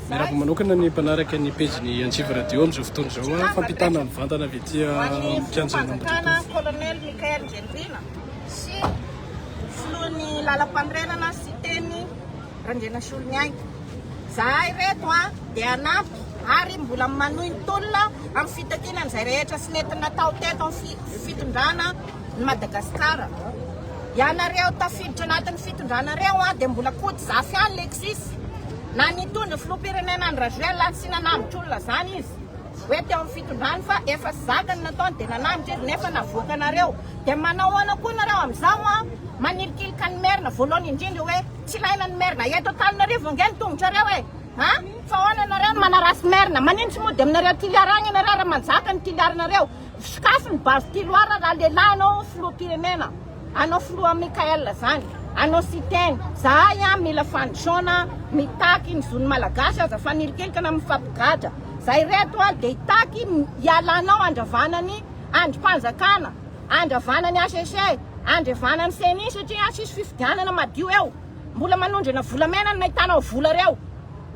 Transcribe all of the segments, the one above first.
Raha manokana ny mpanaraka ny pejy Antsiva radio amin'izao fotoana izao fampitana mivantana avy etỳ mpianjana Colonel Michael Gendrina sy filohan'ny lalam-pandrenana sy teny Randriana Soloniainy. Zahay reto dia anampy ary mbola manohy ny tolona amin'ny fitakiana izay rehetra sy nentina tao teto amin'ny fitondrana ny Madagasikara. Ianareo tafiditra anatin'ny fitondranareo dia mbola kody zafy ihany lekisisy. Na nitondra filoham-pirenena ny Rajoelina sy nanamitra olona zany izy. Hoe teo amin'ny fitondrany fa efa zakany nataony dia nanamitra izy nefa navoaka anareo. Dia manao ahoana koa nareo amin'izao manilikilika ny merina voalohany indrindra hoe tsy ilaina ny merina. Eto Antananarivo nge ny tongotrareo e. Fa ahoana nareo no manarasy merina. Manintsy moa dia aminareo tiliaragna nareo raha manjaka ny tiliaranareo. Sikafy ny base tiloara raha lehilahy anao filoham-pirenena. Anao filoha Mikael zany. Anao siteny. Zahay mila fandrosoana mitaky ny zony malagasy aza fa nilikilika na mifampigadra. Zay reto dia hitaky ialanao andravanany andrim-panjakana, andravanany ACC, andravanany CENI satria sisy fifidianana madio eo. Mbola manondrana volamena no nahitanao vola reo.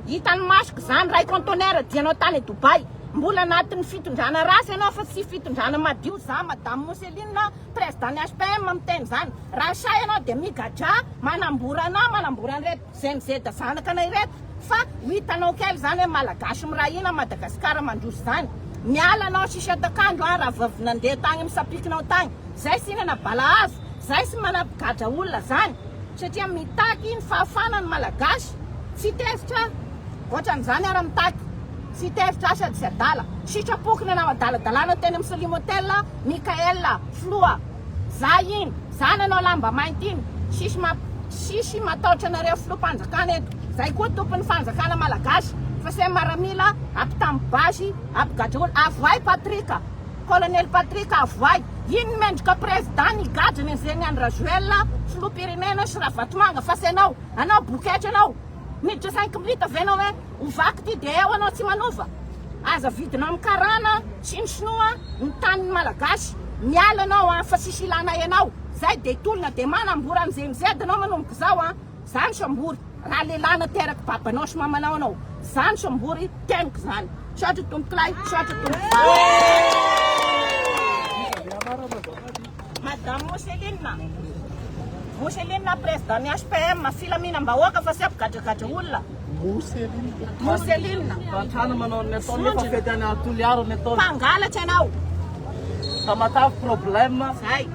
Hitany masoko zany ray conteneur dianao tany Dubai. Mbola anatin'ny fitondrana rasy ianao fa tsy fitondrana madio za Madame Mousseline président'ny HPM miteny zany. Raha say ianao dia migadra manambora an'ireto ZNZ zanakana ireto. Fa hitanao kely zany hoe malagasy mirahina Madagasikara mandroso zany. Miala anao sisy atakandro raha vavy nandeha tany misapikinao tany. Zay sy nana balahazo, zay sy manapigadra olona zany. Satria mitaky ny fahafana ny malagasy. Tsy tezitra ohatran'izany ara mitaky. Tsy tezitra sady sy adala. Sitrapokina na adaladalana teny amin'ny Salim Hotel Mikael Floa. Za iny, zany anao lamba mainty iny. Sisy matahotra anareo filoham-panjakana eto. Zay koa tompon'ny fanjakana malagasy. Fa se maramila ampitambasy, ampigadra olo. Avoay Patrika, Colonel Patrika avoay. Iny mendrika président nigadra ny zegny any Rajoelina, filoham-pirenena sy Ravatomanga. Fa se anao boketra anao. Miditra 5 minutes avy anao hoe ovaky ty dia eo anao tsy manova. Aza vidinao amin'ny karana sy ny sinoa ny tanin'ny malagasy. Miala anao fa sisy ilana ianao. Zay dia tolona dia manambora ny ZNZ anao manomboka zao zany sambory. Raha lelana teraka babanao sy mamanao anao. Zany sambory teniko zany. Soatra tomboklay, soatra tomboklay. Madame Mousseline président'ny HPM filaminam-bahoaka fa sy ampigadrakadra olona. Mousseline. Tantrana manao ny ataony nefa fety any Toliaro ny ataony. Mpangalatra ianao. Tamatavy problème. Zay.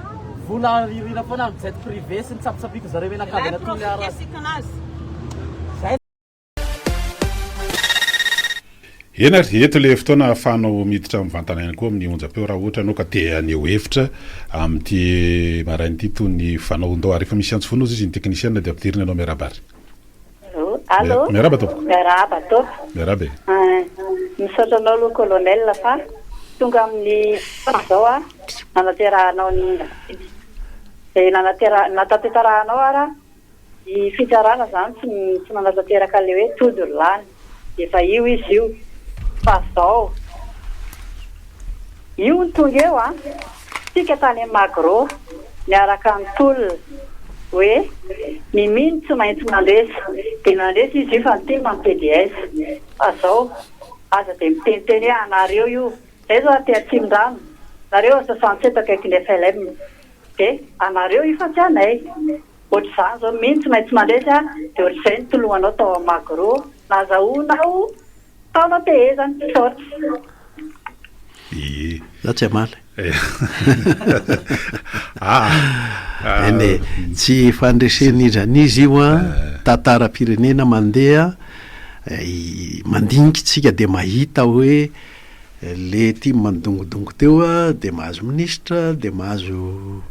Vola ririna foana amin'ny jet privé sy ny tsapisapiko zareo hoe nakavana Toliaro. Ena ry eto le fotoana ahafahanao miditra mivantana ihany koa amin'ny onjam-peo raha ohatra anao ka te aneo hevitra amin'ity marain'ity toy ny fanaondao ary efa misy antso foana izy ny teknisiana dia ampidirina anao miaraba ary. Allo. Miaraba tompoko. Miaraba tompoko. Miaraba. Misaotra anao aloha colonel fa tonga amin'ny zao nanaterahanao ny nataterahanao ara ny fitsarana zany tsy nanatanteraka le hoe todolany efa io izy io fa zao io ny tonga eo tsika tany Magro miaraka amin'ny tolona hoe miminy tsy maintsy mandresy dia nandresy izy io fa niteny amin'ny PDS fa zao aza dia miteniteny hoe anareo io zay zao aty Atsimindano nareo 67 akaiky ny FLM dia anareo io fa tsy anay ohatr'izany zao miny tsy maintsy mandresy dia ohatr'izay ny tolohanao tao Magro nazahoanao tao natehezany sorty. Za tsy amaly. Ene tsy fandresen'izany izy io tantara-pirenena mandeha mandinika tsika dia mahita hoe le tia mandongodongo teo dia mahazo ministra dia mahazo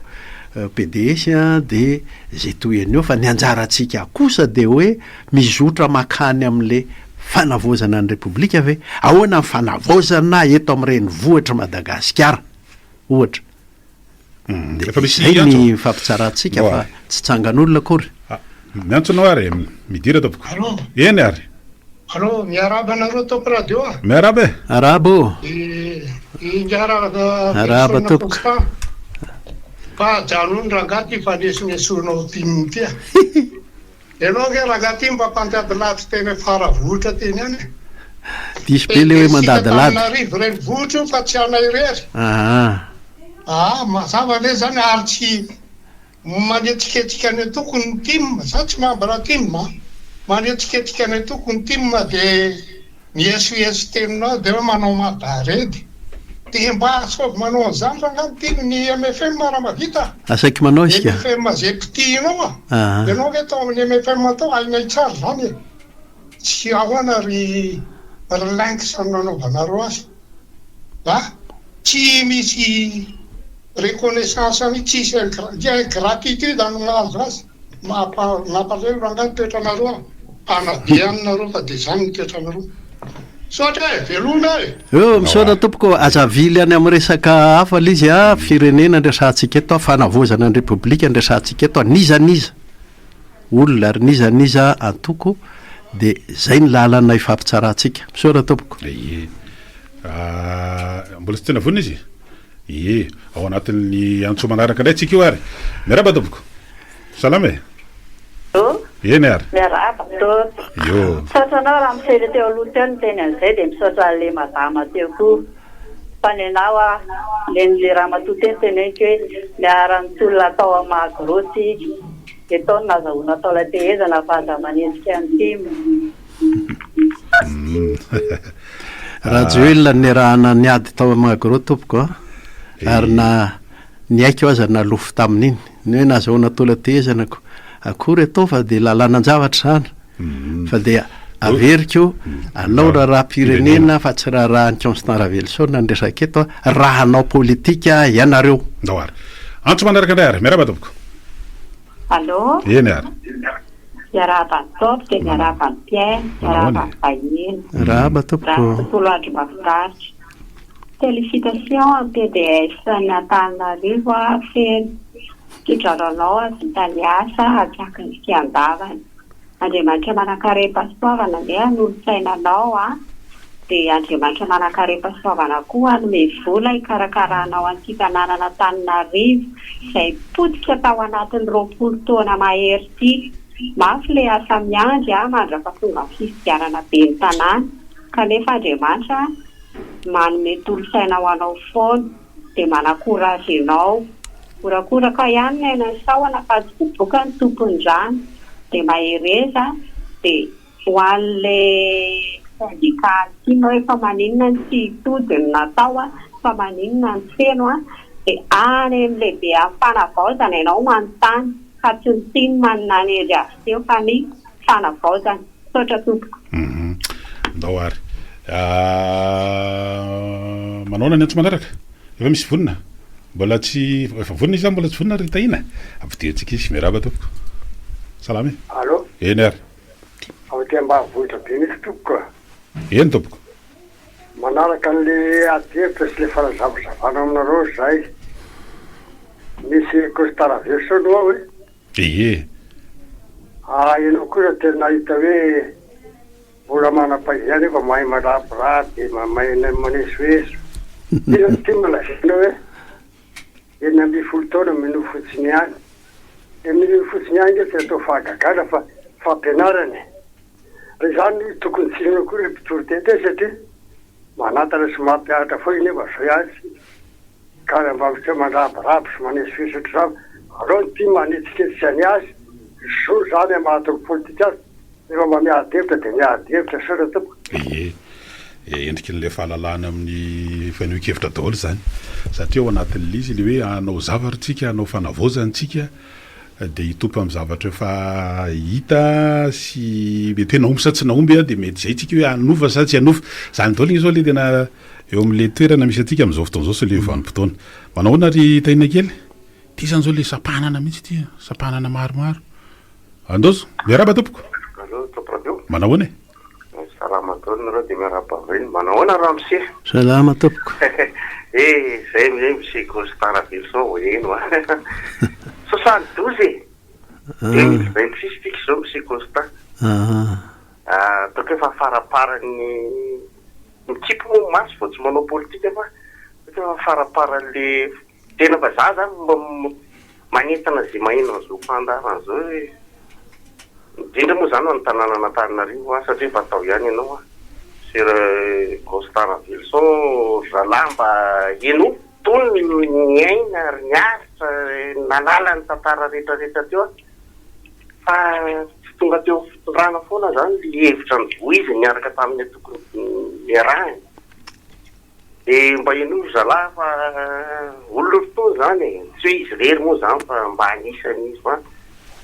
PDS dia zay toy eny eo fa ny anjarantsika kosa dia hoe mizotra makany amin'le fanavozana ny Repoblika ve ahoana ny fanavozana eto amin'ireny vohitra Madagasikara ohatra. Zay ny fampitsarantsika fa tsy tsangan'olona akory. Miantsonao ary midira tompoko. Eny ary. Allo, miaraba anareo tompoko radio Miaraba e. Arabo. Araba tompoko. Fa janony rangaty fa lesiny esorinao timiny tia. ianao ke raha ty mba mpandady lavitra teny faravohitra teny any diso be le hoe mandady lady Antananarivo reny vohitra io fa tsy anay rery mazava le zany ary tsy manetsiketsika ny tokony tim za tsy mambara tim manetsiketsika ny tokony tim de miesiesy teninao de hoe manao madaredy de mba sovy manao an'izany raha tim ny MFM raha mavita asaiky manao isika MFM zay pitihinao ianao ve tao amin'ny MFM atao ainay tsara zany tsy ahoana ry lainky samy nanaovanareo azy tsy misy reconnaissance tsisy gratitude azo azy mampalelo rangany toetranareo anadianinareo fa de zany ny toetranareo sotra velona eo misaona tompoko azavily any amin'ny resaka hafa l izy firenena andresantsika eto fanavozana ny repoblika andresantsika eto nizaniza olona ary nizaniza antoko de zay ny lalana ifampitsarantsika misaona tompoko mbola tsy tena vonina izy ao anatin'ny antso manaraka indray tsika io ary miaraba tompoko salama eny ary miaraba io sotranao raha misely teo aloha teo ny teny an'izay de misaotra le madama teo koa fa ny anao le raha matoteny teneniko hoe miarany tolona atao amahagorotsy de tao ny nazahoana atao la tehezana fa aza manetsika ny timo rajoelona ny rahana niady tao amahagoro tompoko ary na ny aiky aza na lofo tamin'iny ny hoe nazahoana tola tehezanako akory atao fa de lalanan-javatra zany fa de averiko anao raha-pirenena fa tsy raha Constant Ravelson ny resaka eto raha anao politika ianareo ndao ary antso manaraka indray ary miaraba tompoko allo eny ary miaraba ny topo de miaraba ny Pierre miaraba ny vahiny rahaba tompoko tontolo andro mahafinaritra félicitations en PDS ny Antananarivo feno kidraranao vita ny asa atsaka ny fiandavana Andriamanitra manakaream-pahasoavana le anolo-tsainanao de Andriamanitra manakaream-pahasoavana koa anome vola hikarakaranao antsika nanana Antananarivo izay potika tao anatin'ny 20 taona mahery ty mafy le asa miandry mandrapatonga fifidianana be ny tanàna kanefa Andriamanitra manome tolo-saina ho anao foana de manakorazy anao korakoraka ihany ny ainany sahoana fa tsy toboka ny tompon'izany de mahereza de ho an'le syndicat tianao efa maninona ny tsy hitodiny natao fa maninona ny feno de any amin'ny lehibe amin'ny fanavaozana ianao manontany fa tsy ny tiany manana ny ery azy teo fa ny fanavaozana sotra tompoko ndao ary manao ny antso manaraka efa misy vonina mbola tsy efa vonina izy mbola tsy vonina ry tahina ampidiritsika izy miaraba tompoko salama allo eny ary ao ty ambanivohitra be misy tompoko eny tompoko manaraka an'le adihevitra sy le farazavazavana aminareo zay misy Constant Ravelson ao hoe ianao koa tena nahita hoe mbola manam-pahiana efa mahay malaborady de mahay manesoeso ina ty malazina hoe eny amby folo taona mino fotsiny any mino fotsiny any nge ty atao fahagagana fa fampianarany re zany tokony tsinona koa re mpitoritety satria manatana sy mampiaratra foa iny efa zay azy ka mba mandrabarabo sy manesoeso otr'izany aleo ny ty manetsiketsy any azy so zany mahatoko politika azy efa mba miadevitra de miadevitra sora tompoko endriky n'le fahalalana amin'ny faneho-kevitra daholo zany satria ao anatin'le izy le hoe anao zavatritsika anao fanavozantsika de hitompo amin'ny zavatra efa hita sy mety hoe naomby sa tsy naomby de mety zay tsika hoe anova sa tsy anova zany daholo igny zao le tena eo amin'le toerana misy atsika amin'izao fotoana zao sy le vanim-potoana manahoana ry tahina kely ty zany zao le sapanana mihitsy ty sapanana maromaro andozo miaraba tompoko manahoana salama taonareo de miaraba veny manahoana raha mise salama tompoko zay mizay misy Constant Ravelson eno 72 26 zao misy Constant toko efa faraparany mikipo mo masy vao tsy manao politika fa efa faraparan'le tena vazaha zany mba manentana zay maheno an'izao fandarana zao hoe indrindra moa zany ho ny tanàna Antananarivo satria efa atao ihany ianao sur Costara Vilson zalamba eno tony ny aina ary niaritra nalala ny tantara rehetrarehetra teo fa tsy tonga teo fitondrana foana zany le hevitra ny voizy niaraka tamin'ny tokony miarahany dia mba eno zala fa olona fotoa zany tsy hoe izy rery moa zany fa mba anisany izy fa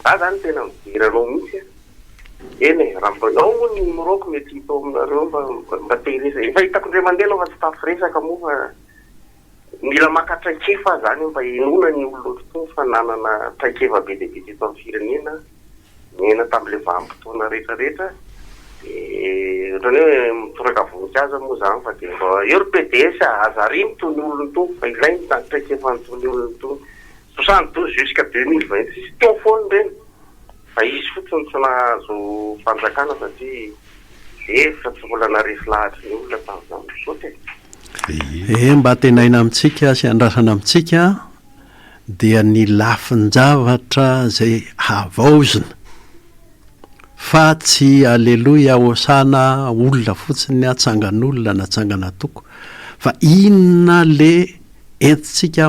za zany tena midiranao mihitsy eny raha mbanao moa ny moroko mety hitao aminareo mba tehiresaka efa hitako indray mandeha aloha fa tsy tafiresaka moa fa mila maka traikefa zany mba enona ny olona fotoa fa nanana traikefa be dia be teto amin'ny firenena miaina tamin'ilay vanim-potoana rehetrarehetra ohatrany hoe mitoraka voninkazo moa zany fa dia mba eo ry PDS azary mitony olona to fa ilay ny traikefa nitony olona to 62 jusqu'à 2020 sy teo foana reny fa izy fotsiny tsy nahazo fanjakana satria efitra tsy mbola naresy lahatra ny olona tamin'izany sote mba tenaina amintsika sy andrasana amintsika dia ny lafin-javatra zay havaozina fa tsy aleloia osana olona fotsiny atsangan'olona natsangana toko fa inona le entintsika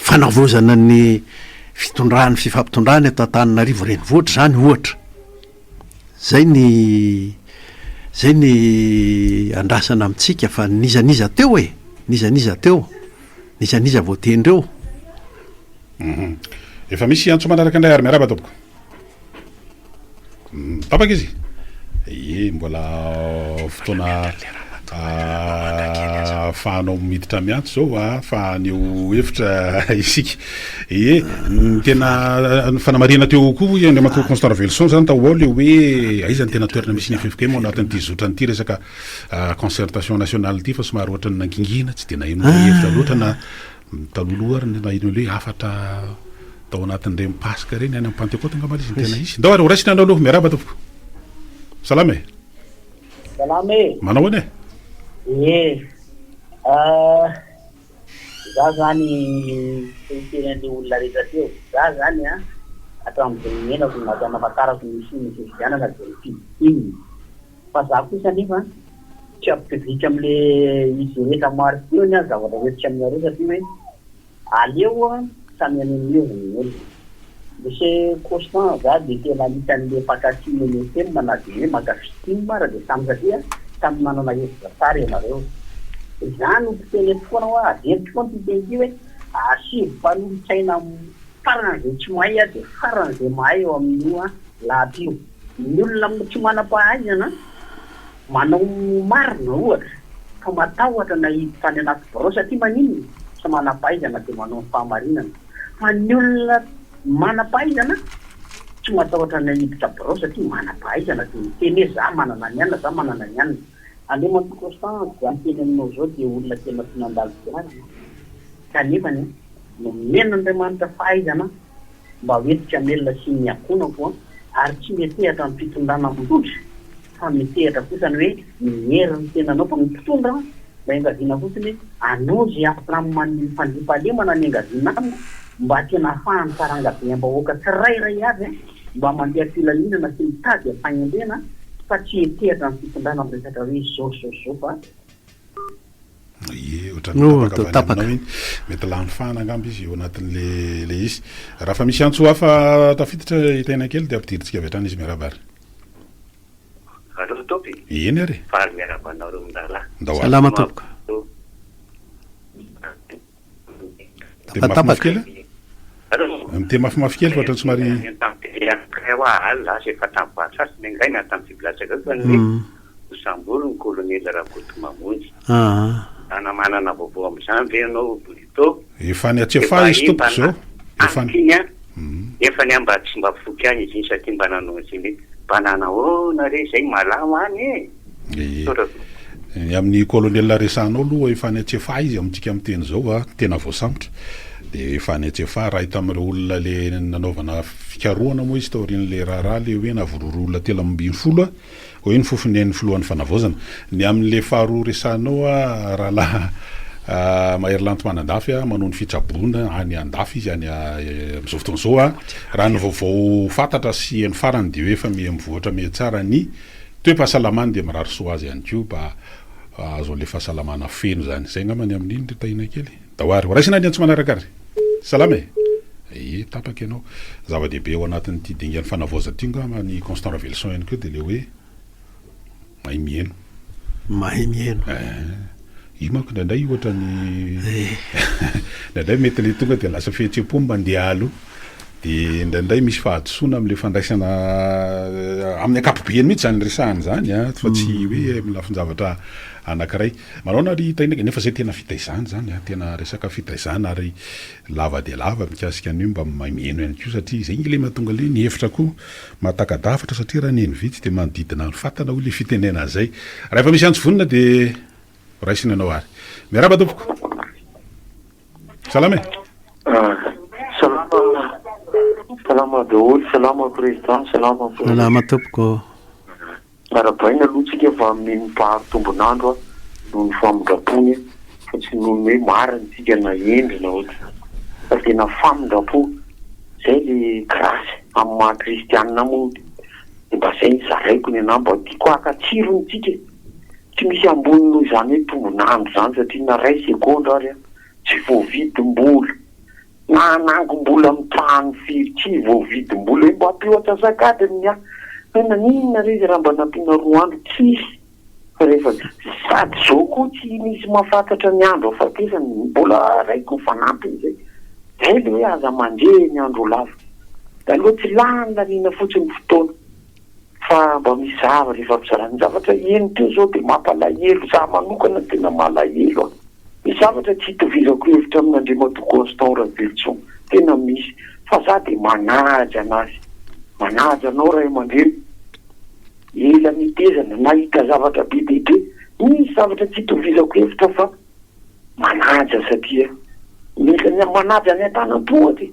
fanavozana ny fitondrany fifampitondrany ato Antananarivo renivohitra zany ohatra zay ny andrasana amintsika fa nizaniza teo nizaniza voatendreo efa misy antso manaraka indray ary miaraba tompoko tapaka izy mbola fotoana afahanao miditra miantso zao fa neo hevitra isika tena fanamarina teo koa andra matoko Constant Velson zany tao ao le hoe aizany tena toerana misy nefefika mo anatin'ity zotrany ity resaka concertation nationale ity fa somary ohatrany nangingina tsy de naino hevitra loatra na taloloha ary naino le afatra tao anatin'ireny mipasika reny any amin'ny Pentecôte angamba izy tena izy ndao ary raisina andao aloha miaraba tompoko salama manao ane za zany tenen'le olona rehetra teo za zany atao amin'izay menako natanafatarako misy fividianana de fidininy fa za kosa nefa tsy ampivitra am'le izy rehetra maro teo ny zavatra rehetra aminareo satria hoe aleo samy aneneo ny olona misy Constant za de tena anisan'le mpakatiny ny tema na de hoe makafitiny raha de samy satria samy manana hevitra tsara ianareo zany mpiteny foana hoa averiko foana titeny hoe asivy mpanolotsaina faran'izay tsy mahay de faran'izay mahay eo amin'io lahatry io ny olona tsy manam-pahaizana manao marina ohatra fa matahotra na hidy tany anaty birao satria maninona tsy manam-pahaizana de manao fahamarinana fa ny olona manam-pahaizana tsy matahotra na hiditra birao satria manam-pahaizana de miteny hoe za manana ny anina za manana ny anina andeo manto Constant za miteny aminao zao de olona tena tsy nandalo azy kanefa no men'Andriamanitra fahaizana mba hoetitra melona sy ny akonako ary tsy metehatra ny fitondrana mitotra fa metehatra kosa ny hoe mihery ny tenanao fa mitondra mba engazina fotsiny anao zay afaka amin'ny fandriampahalemana ny engazina mba tena ahafahany sarangabe am-bahoaka tsirairay avy mba mandeha filalinana sy mitady ampagnendrena fa tsy etehatra ny fitondrana miresaka hoe zao fa ohatranapaka mety lanifana angamba izy eo anatin'le izy raha fa misy antso hafa tafiditra hitena kely de ampidiritsika avy hatrany izy miarabary eny ary salama tompoko tapatapaka kely mite mafimafy kely fa ohatrany somary Sambour ny colonel Rakotomamonjy manana vaovao amin'izany ve ianao Bolito efa ny atsefa izy tompoko zao efa ny mba tsy mba foky any izy satria mba nanao an'izay banana nare zay malama any amin'ny colonel resanao aloha efa ny atsefa izy amintsika miteny zao tena voasambotra de efa ny atsefa raha hita amin'ireo olona le nanaovana fikaroana moa izy taorian'le raharaha le hoe navororo olona telo ambin'ny folo hoe ny fofony ny filohan'ny fanavozana ny amin'le faharoa resanao rahalahy maherylanto manandafy a manao ny fitrabona any andafy izy any am'izao fotoana zao a raha ny vaovao fantatra sy ny farany de hoe efa mivoatra me tsara ny toe-pahasalamany de mirary soa azy ihany ko mba azo le fahasalamana feno zany zay ngamany amin'iny de tahina kely dahoary raisina any antsy manaraka ary salama e tapaka ianao zava-dehibe ao anatin'ity dingan'ny fanavoaza ty ngama ny Constant Ravelson ihany koa de le hoe mahay mieno io manko ndraindray ohatra ny ndraindray mety le tonga de lasa fihetsem-po mandeha aloha de ndraindray misy fahadisoana am'le fandraisana amin'ny akapobeany mihitsy zany resahany zany a fa tsy hoe milafinjavatra anankiray manao nary tainaka nefa zay tena fitaizany zany a tena resaka fitaizana ary lava de lava mikasika an'io mba mieno ihany ko satria zay le mahatonga le ny hevitra koa mahatakadavatra satria raha neny vitsy de manodidina ny fatana ho le fitenena zay rehefa misy antsy vonina de raisina anao ary miaraba tompoko salama salama daholo salama président salama tompoko arabaina aloha tsika fa amin'ny mpahary tombonandro a noho ny famondrapony fa tsy noho ny hoe mariny tsika na endrina ohatra fa tena famondrapo zay le grasy amin'ny maha kristianina moa de mba zay ny zaraiko ny anahy mba tiako akatsirony tsika tsy misy ambony noho izany hoe tombonandro zany satria na ray segondra ary a tsy voavidim-bola na anangom-bola mitahany firy tsy voavidim-bola hoe mba ampihoatra zakadiny a nanina rezy raha mba nampiana roa andro tsisy fa rehefa sady zao koa tsy misy mahafantatra ny andro afatesany mbola raiko fanampiny zay zay le hoe aza mandre ny andro lava da aloha tsy lany lanina fotsiny fotoana fa mba misy zavatra efa mpizarany zavatra eny teo zao de mampalahelo za manokana tena malahelo a misy zavatra tsy hitovizako hevitra amin'Andriamantoa Constant Ravelson tena misy fa za de manaja anazy manaja anao ray aman-dreny ela mitezana nahita zavatra be dehibe misy zavatra tsy hitovizako hevitra fa manaja satria mila manaja ny an-tanam-pohatra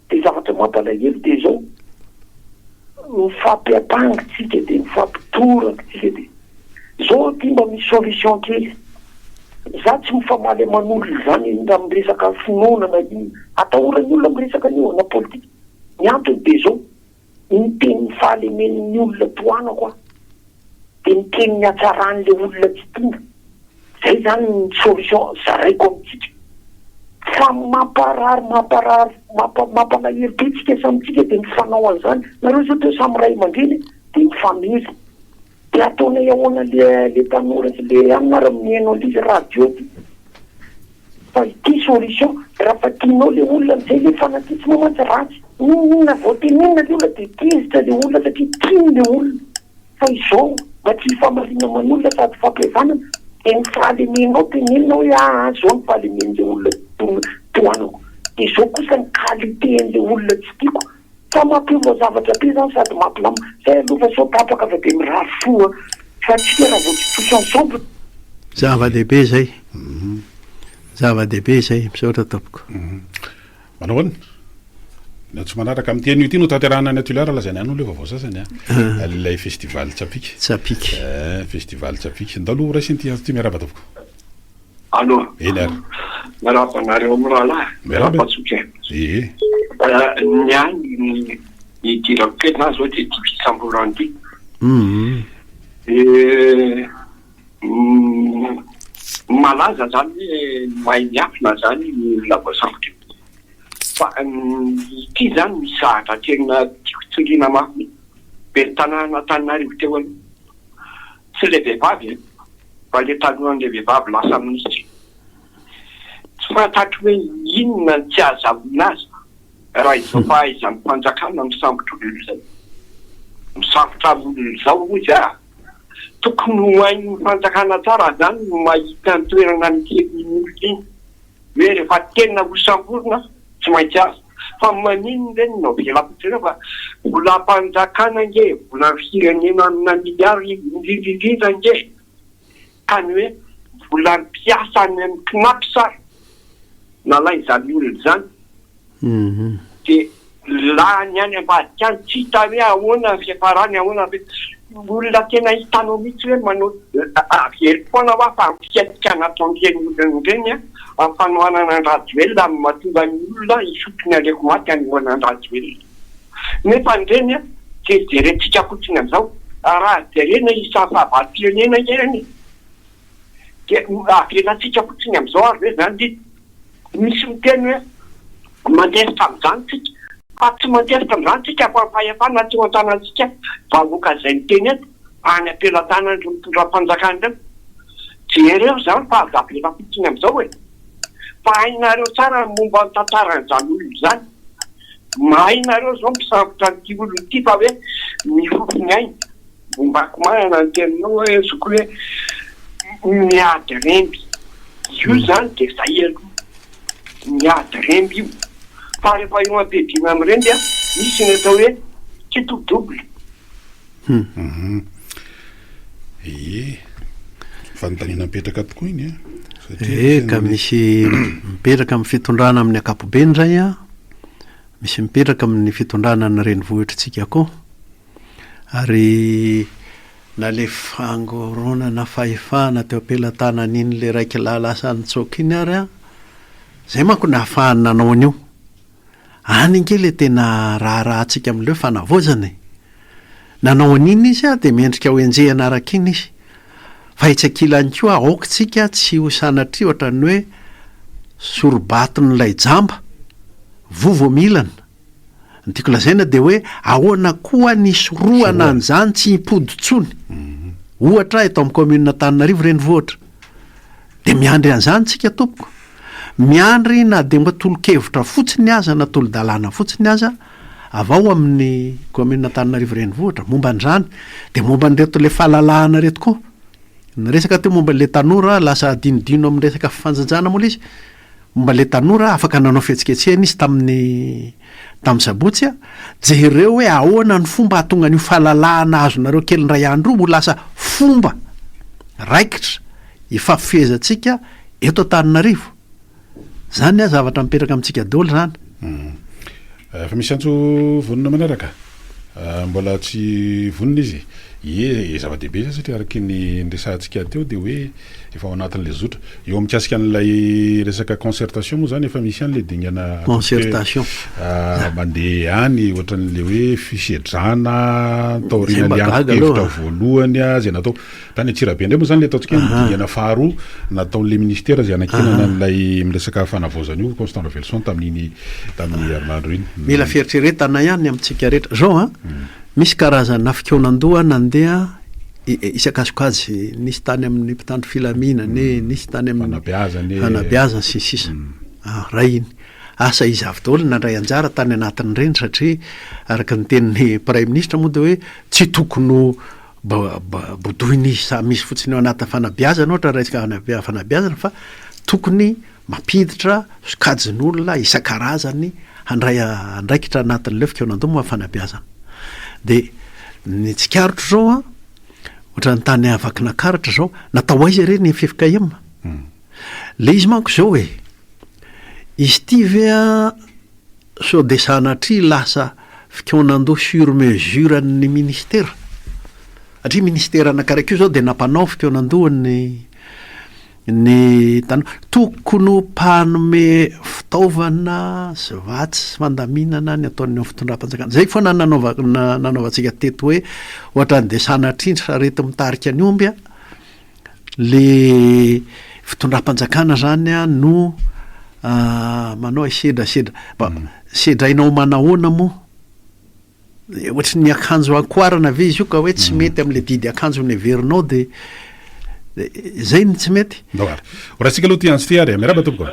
de zavatra mampalahelo de zao mifampiampangitsika de mifampitoraka de zao ty mba misy solution kely za tsy mifamaly aman'olo zany amin'ny resaka finoana iny atahorany olona amin'ny resaka ny na politika ny antony de zao ny teny faly emen'ny olona toanako a de ny teny ny atsaran'le olona tsy tonga zay zany ny solution zaraiko amitsika fa mampalahelo be tsika samitsika de mifanao an'izany nareo zao teo samy ray aman-dreny de mifamily de ataonay ahoana le tanora sy le aminara-mihainao lizy radio ty fa ity solution raha fa tianao le olona amizay le fanatitsy mamantsy ratsy na voatenina le olona de tezitra le olona satria tiany le olona fa izao mba tsy famarina man'olona sady fampihavanana de ny fahalemenao tenenina hoe zao ny fahalemen'le olona toanako de zao kosa ny qualité an'le olona tsy tiako fa mampiova zavatra be zany sady mampilama zay aloha fa sao tapaka fa de mirary foa fa tsika raha vao tsy tosa ensemble zava-dehibe zay zava-dehibe zay misaotra tompoko manao any na tsy manaraka amin'ny tian'io ty no tanterahana any atolara lazany any le vaovao sasany a lay festival tsapika festival tsapika ndaloha raisiny ty azo ty miaraba tompoko alo eny ary miaraba nareo amin'ny rahalahy miaraba tsoka ny any idirako kely na zao de tipisamborany ty malaza zany hoe mahay miafina zany lavasambotra fa ity zany misy sahatra tena tiako tsingina mafy be tanàna Antananarivo teo aloha tsy le vehivavy fa le tanohan'le vehivavy lasa minisitry tsy fantatro hoe inona ny tsy azavona azy raha izao fa izany fanjakana misambotra olona zay misambotra olona zao izy a tokony hoainy fanjakana tsara zany mahita ny toerana nykelin'ny olona iny hoe rehefa tena hosamborona tsy maintsy azy fa manino reny nao velapotsina fa vola mpanjakana nge vola firenena amina miliary indrindrindrindra nge ka ny hoe vola mpiasa any amin'ny knapy sara nalay izany olona zany de lany any ambadika any tsy hita hoe ahoana fiafarany ahoana olona tena hitanao mihitsy hoe manao avery foana hoa fa mpiatika nataon'ireny olona ireny amin'ny fanohanana andrajoelona amin'ny mahatonga ny olona isotony aleko maty anohana andrajoelona nefa nireny jerentsika fotsiny amin'izao raha jerena isa fahavalo-pirenena ireny avelantsika fotsiny amin'izao ary hoe zany de misy miteny hoe mandefitra amin'izany tsika fa tsy mandefitra amin'izany tsika fa fahefana tsy ho an-tanantsika vahoaka izay miteny eto any ampelantanany ry mitondram-panjakany reo jereo zany fa avela fotsiny amin'izao hoe fa hainareo tsara momba ny tantaran'izany olona izany mahainareo zao misambotra n'ity olona ity fa hoe mifofony ainy mombako manana ny teninao hoe zoko hoe miady remby io zany de zay aloha miady remby io fa rehefa io ampedina amin'ireny dia misy ny atao hoe kitodoble fanontaniana mipetraka tokoa iny ka misy mipetraka amin'ny fitondrana amin'ny akapobeny zay misy mipetraka amin'ny fitondrana ny renivohitritsika koa ary na le fangoronana fahefana teo ampelantanany iny le raiky lasa nitsoka iny ary zay manko ny hahafahany nanao an'io any inge le tena raharahantsika amin'ileo fanavozany nanao an'iny izy de miendrika ho enjehana araka iny izy fa hitsakilany koa aokatsika tsy ho sanatria ohatrany hoe sorobaton'ilay jamba vovomilana ny tiako lazaina de hoe ahoana koa ny soroana an'izany tsy hipoditsony ohatra eto amin'ny commune Antananarivo renivohitra de miandry an'izany tsika tompoko miandry na de mba tolo-kevitra fotsiny aza na tolo-dalàna fotsiny aza avao amin'ny commune Antananarivo renivohitra momba an'izany de momba nyreto le fahalalahana reto koa ny resaka teo momba le tanora lasa adinodino amin'ny resaka fifanjanjana mola izy momba le tanora afaka nanao fihetsiketsehana izy tamin'ny sabotsy jereo hoe ahoana ny fomba hatonga n'io fahalalahana azonareo kely ray andro ho lasa fomba raikitra ifafihezantsika eto Antananarivo zany zavatra mipetraka amintsika daholo zany fa misy antso vonona manaraka mbola tsy vonona izy zava-dehibe satria araky ny resantsika teo de hoe efa ao anatin'le zotra eo mikasika an'ilay resaka concertation moa zany efa misy an'le dignana concertation mandeha any ohatran'le hoe fisedrana taorina lianevitra voalohany zay natao tany Antsirabe ndray moa zany le ataontsika dignana faharoa nataon'le ministera zay anakinana an'ilay miresaka fanavozana io Constant Revelson tamin'ny herinandro iny mila fieritreretana ihany amintsika rehetra zao misy karazana fikonan-doha nandeha isakasokazy nisy tany amin'ny mpitandro filaminany nisy tany amin'ny fanabeazany sisisa ray iny asa izy avy daholo nandray anjara tany anatin'ny reny satria araka ny tenin'ny prime ministre moa de hoe tsy tokony bodoiny misy fotsiny eo anatin'ny fanabeazana ohatra raha fanabeazana fa tokony mampiditra sokajin'olona isan-karazany andraikitra anatin'leo fikonan-doha moa fanabeazana de ny tsikarotro zao ohatra ny tany avakinankaratra zao natao aiza reny ny fifikaema le izy manko zao hoe izy ty vea so de sanatria lasa fikonan-doha sur mesure ny ministera satria ministera anakaraiky io zao de nampanao fikonan-doha ny tokony mpanome fitaovana zavatsy sy fandaminana ny ataon'ny fitondram-panjakana zay foana nanaovantsika teto hoe ohatrany de sanatrindry sarety mitarika ny omby le fitondram-panjakana zany no manao sedrasedra sedrainao manahoana moa ohatry ny akanjo ankoarana ve izy io ka hoe tsy mety am'le didy akanjo ny averinao de zay ny tsy mety raha tsika aloha tianzy ty ary miaraba tompoko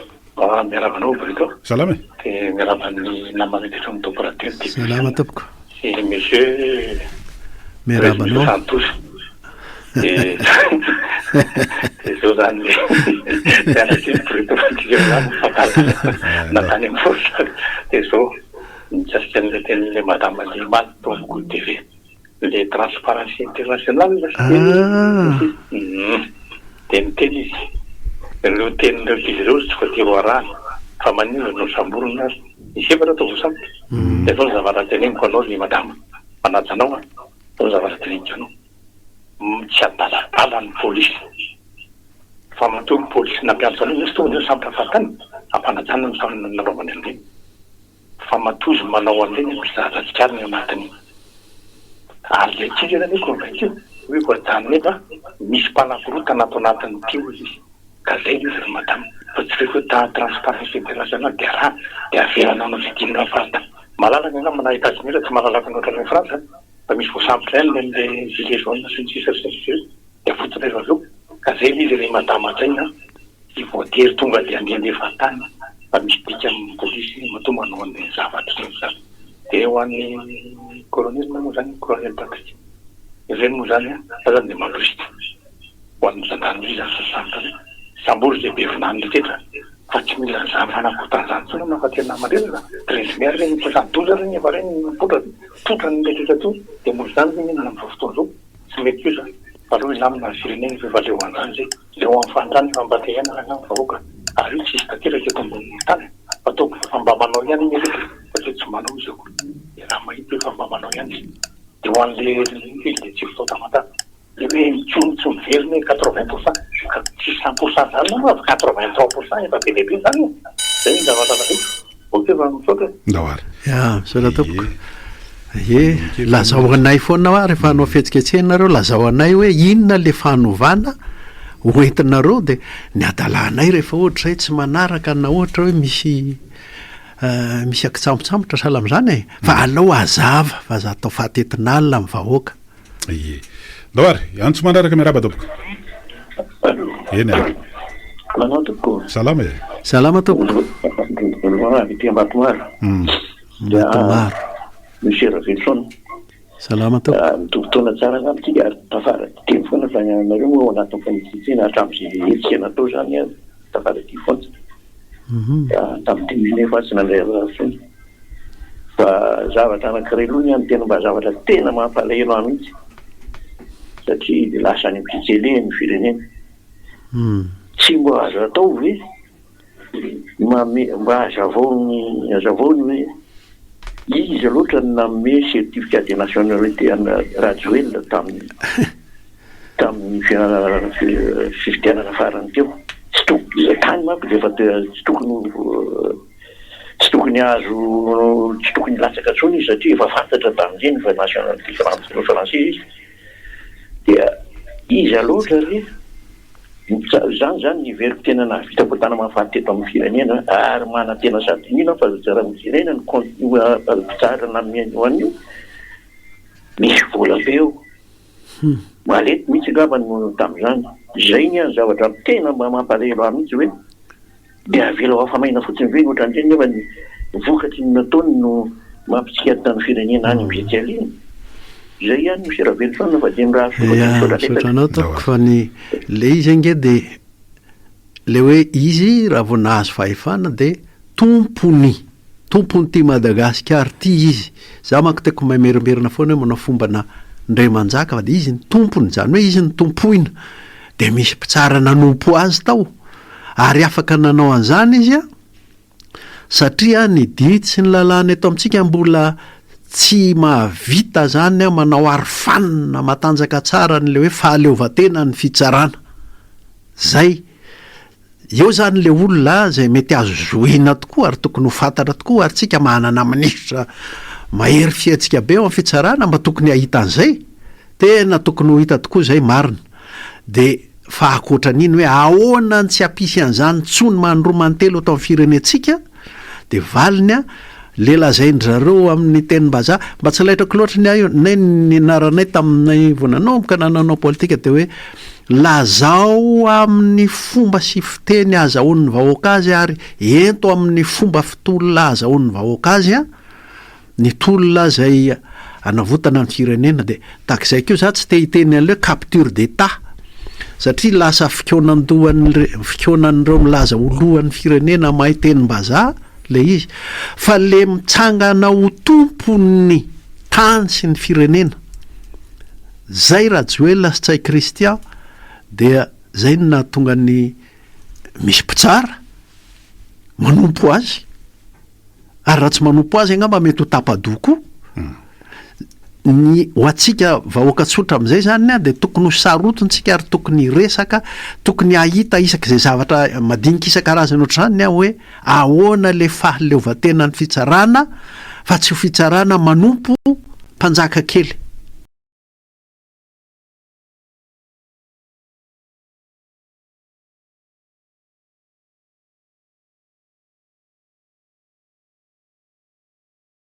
miarabanao brito salama de miaraban'ny namana tetra amin'ny température ty salama tompoko et monsieur miarabanao Santos de zao zany mianatry brito natany amin'ny forsa de zao mikasika an'le tenin'le madame Limal Tomoko TV le transparency international de miteny izy ireo tenin'ireo izy ireo tsy voatery arahana fa manino no samborona azy isevatra atao voasambotra dia atao ny zavatra teneniko anao ny madama manajanao a atao ny zavatra teneniko anao tsy adaladala ny polisy fa matoa ny polisy nampianatra anao misy tonga sambotra fatany ampanajana ny samy nanaovany an'ireny fa matozy manao an'ireny mizahatsikary ny anatiny ary le tsika zany hoe konvaincio hoe voajany nefa misy mpanakorota anatin'ny tio izy ka zay izy ry madama fa tsy rehefa transparence international dia raha dia avelana anao vidinina farita malalaka angamba na États-Unis tsy malalaka noatra ny Frantsa fa misy voasambotra ihany le gilet jaune sy ny sisa dia fotsiny rehefa aveo ka zay izy ry madama zayna sy voatery tonga dia andeha tany fa misy dika amin'ny polisy matoa manao an'ireny zavatra ireny zany dia eo an'ny colonisme moa zany colonel Patrick ireny moa zany fa zany dia mampisy ho an'ny zandarmy izy zany sasambotra sambory zay be vinany rehetra fa tsy mila zany fanakotan'izany tsona na fa tena amarena trésimaire reny soixante-douze reny efa reny potra ny rehetra to dia moa zany zany na amin'ny fotoana zao tsy mety io zany fa aloha ilamina fireneny rehefa leo an'izany zay leo amin'ny fandrany fa mbatehana rana ny vahoaka ary io tsisy tateraka eto ambony tany ataoko fa mba manao ihany iny rehetra fa tsy manao izy ako dia raha mahita hoe fa mba manao ihany izy dia ho an'le le tsy fotao tamata le hoe mitsonitsy miveriny 80% ka tsy 100% zany na 83% efa be lehibe zany zay ny zavatra ok fa misotra ndawary misaotra tompoko lazao anay foana a rehefa hanao fihetsiketsehinareo lazao anay hoe inona le fanovana hoentinareo dia ny adalanay rehefa ohatra hoe tsy manaraka na ohatra hoe misy akitsambontsambotra sahala amin'izany fa alao azava fa za atao fahatetinalina amin'ny vahoaka ndawary antso manaraka miaraba tompoko eny manao tompoko salama tompoko Mbatomaro Monsieur Ravelson salama tompoko mitobotona tsara zany ary tafara teny foana fa nareo ao anatin'ny fanitsitsina hatramin'izay hetsika natao zany tafara ty foana tamin'ny tenene fa tsy nandray rafony fa zavatra anankiray aloha ny any tena mba zavatra tena mampalahelo any mihitsy satria dia lasa any mpitsele ny firenena tsy mbo azo atao hoe mba hazavaony hoe izy loatra nanome certificat de nationalité ana Rajoel tamin'ny fifidianana farany teo tsy tany manko dia efa tsy tokony azo tsy tokony latsaka tsony izy satria efa fantatra tamin'izay ny fa nationalité français izy dia izy aloatra ry zany ny veriko tena navitako tana mahafateto amin'ny firenena ary mana tena sady nina fa zara firenena ny mpitsarana ho an'io misy vola be eo malety mihitsy ngavany tamin'izany zay ny any zavatra tena mba mampalahelo ahy mihitsy hoe dia avela afamaina fotsiny ve ohatra an'izay nefa ny vokatry ny nataony no mampitsikatana ny firenena any mizety iny zay ihany misy ravelosana fa dia sotranao toko fa ny le izy ange dia le hoe izy raha vao nahazo fahefana dia tompony ty Madagasikara ty izy za manko teko mamerimberina foana hoe manao fomba na ndray manjaka fa dia izy ny tompony zany hoe izy ny tompoina dia misy mpitsara nanompo azy tao ary afaka nanao an'izany izy a satria ny didy sy ny lalàna eto amintsika mbola tsy mahavita zany a manao arofanina matanjaka tsara n'le hoe fahaleovatena ny fitsarana zay eo zany le olona zay mety azo zoina tokoa ary tokony ho fantatra tokoa ary tsika manana ministra mahery fihetsika be eo amin'ny fitsarana mba tokony hahita an'izay tena tokony ho hita tokoa zay marina dia fa akoatran'iny hoe ahoana ny tsy hampisy an'izany tsony manoroa mantelo atao amin'ny firenentsika dia valiny a le lazain-drareo amin'ny tenim-bazaha mba tsy laitrako loatra ny naranay taminay voananomboka nananao politika dia hoe lazao amin'ny fomba sy fiteny azahoan'ny vahoaka azy ary ento amin'ny fomba fitolona azahoan'ny vahoaka azy a ny tolona zay anavotana ny firenena dia takizay keo za tsy te hiteny an'le hoe capture d'état satria lasa fikoonan'ireo milaza olohan'ny firenena mahay tenim-bazaha le izy fa le mitsangana ho tompony tany sy ny firenena zay Rajoel sy tsay Christian dia zay no nahatonga ny misy mpitsara manompo azy ary raha tsy manompo azy angamba mety ho tapadoko ny ho atsika vahoaka tsotra amin'izay zany a de tokony ho sarotontsika ary tokony resaka tokony ahita isak'izay zavatra madinika isan-karazany ohatr'izany a hoe ahoana le fahaleovan-tena ny fitsarana fa tsy ho fitsarana manompo mpanjaka kely